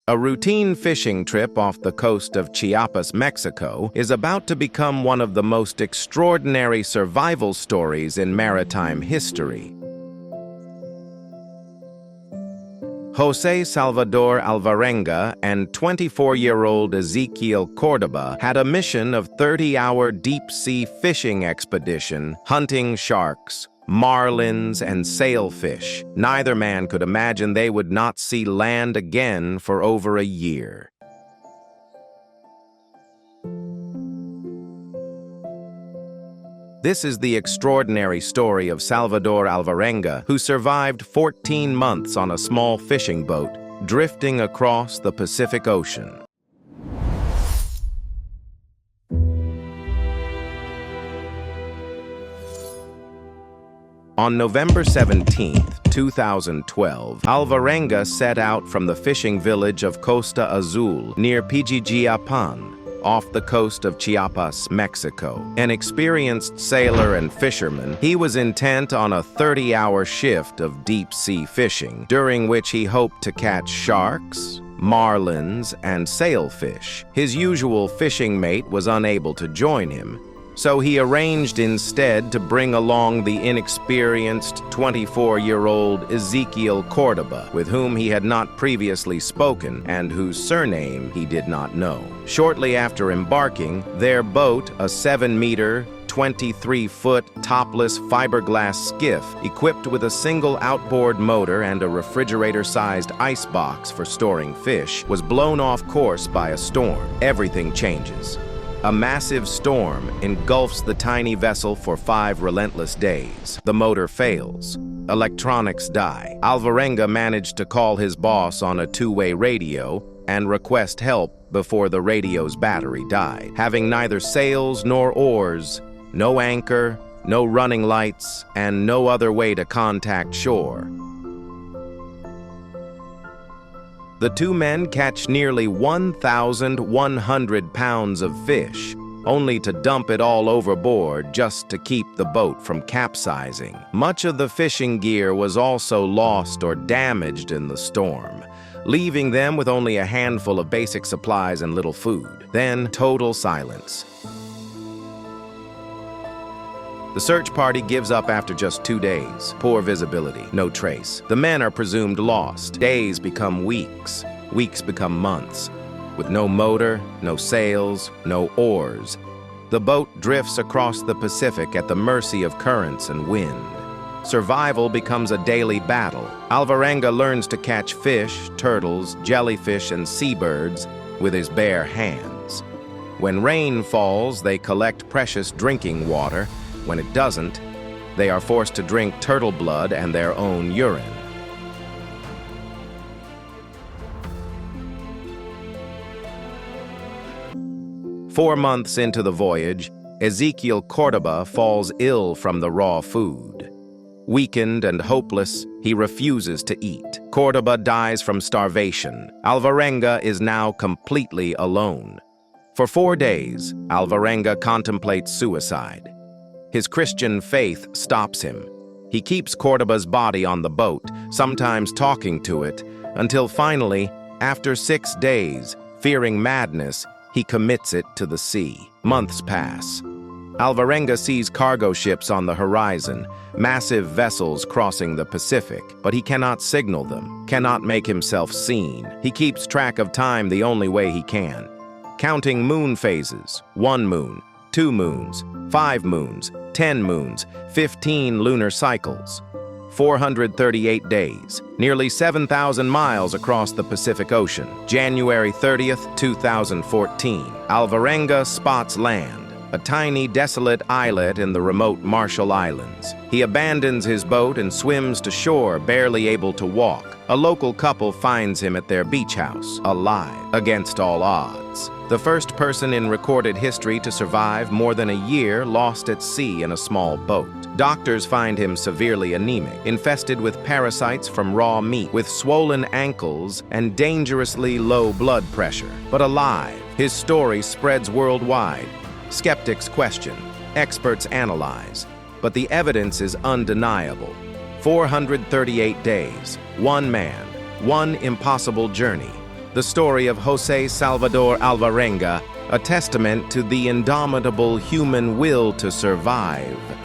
A routine fishing trip off the coast of Chiapas, Mexico, is about to become one of the most extraordinary survival stories in maritime history. Jose Salvador Alvarenga and 24-year-old Ezequiel Cordoba had a mission of 30-hour deep-sea fishing expedition, hunting sharks, marlins, and sailfish. Neither man could imagine they would not see land again for over a year. This is the extraordinary story of Salvador Alvarenga, who survived 14 months on a small fishing boat, drifting across the Pacific Ocean. On November 17, 2012, Alvarenga set out from the fishing village of Costa Azul near Pijijiapan, off the coast of Chiapas, Mexico. An experienced sailor and fisherman, he was intent on a 30-hour shift of deep-sea fishing, during which he hoped to catch sharks, marlins, and sailfish. His usual fishing mate was unable to join him, so he arranged instead to bring along the inexperienced 24-year-old Ezequiel Cordoba, with whom he had not previously spoken and whose surname he did not know. Shortly after embarking, their boat, a 7-meter, 23-foot topless fiberglass skiff equipped with a single outboard motor and a refrigerator-sized icebox for storing fish, was blown off course by a storm. Everything changes. A massive storm engulfs the tiny vessel for 5 relentless days. The motor fails. Electronics die. Alvarenga managed to call his boss on a 2-way radio and request help before the radio's battery died. Having neither sails nor oars, no anchor, no running lights, and no other way to contact shore, the two men catch nearly 1,100 pounds of fish, only to dump it all overboard just to keep the boat from capsizing. Much of the fishing gear was also lost or damaged in the storm, leaving them with only a handful of basic supplies and little food. Then, total silence. The search party gives up after just 2 days. Poor visibility, no trace. The men are presumed lost. Days become weeks. Weeks become months. With no motor, no sails, no oars, the boat drifts across the Pacific at the mercy of currents and wind. Survival becomes a daily battle. Alvarenga learns to catch fish, turtles, jellyfish, and seabirds with his bare hands. When rain falls, they collect precious drinking water. When it doesn't, they are forced to drink turtle blood and their own urine. Four months into the voyage, Ezequiel Cordoba falls ill from the raw food. Weakened and hopeless, he refuses to eat. Cordoba dies from starvation. Alvarenga is now completely alone. For 4 days, Alvarenga contemplates suicide. His Christian faith stops him. He keeps Cordoba's body on the boat, sometimes talking to it, until finally, after 6 days, fearing madness, he commits it to the sea. Months pass. Alvarenga sees cargo ships on the horizon, massive vessels crossing the Pacific, but he cannot signal them, cannot make himself seen. He keeps track of time the only way he can, counting moon phases, 1 moon, 2 moons, 5 moons, 10 moons, 15 lunar cycles, 438 days, nearly 7,000 miles across the Pacific Ocean. January 30th, 2014, Alvarenga spots land, a tiny, desolate islet in the remote Marshall Islands. He abandons his boat and swims to shore, barely able to walk. A local couple finds him at their beach house, alive, against all odds. The first person in recorded history to survive more than a year lost at sea in a small boat. Doctors find him severely anemic, infested with parasites from raw meat, with swollen ankles and dangerously low blood pressure. But alive, his story spreads worldwide. Skeptics question, experts analyze, but the evidence is undeniable. 438 days, one man, one impossible journey. the story of Jose Salvador Alvarenga, a testament to the indomitable human will to survive.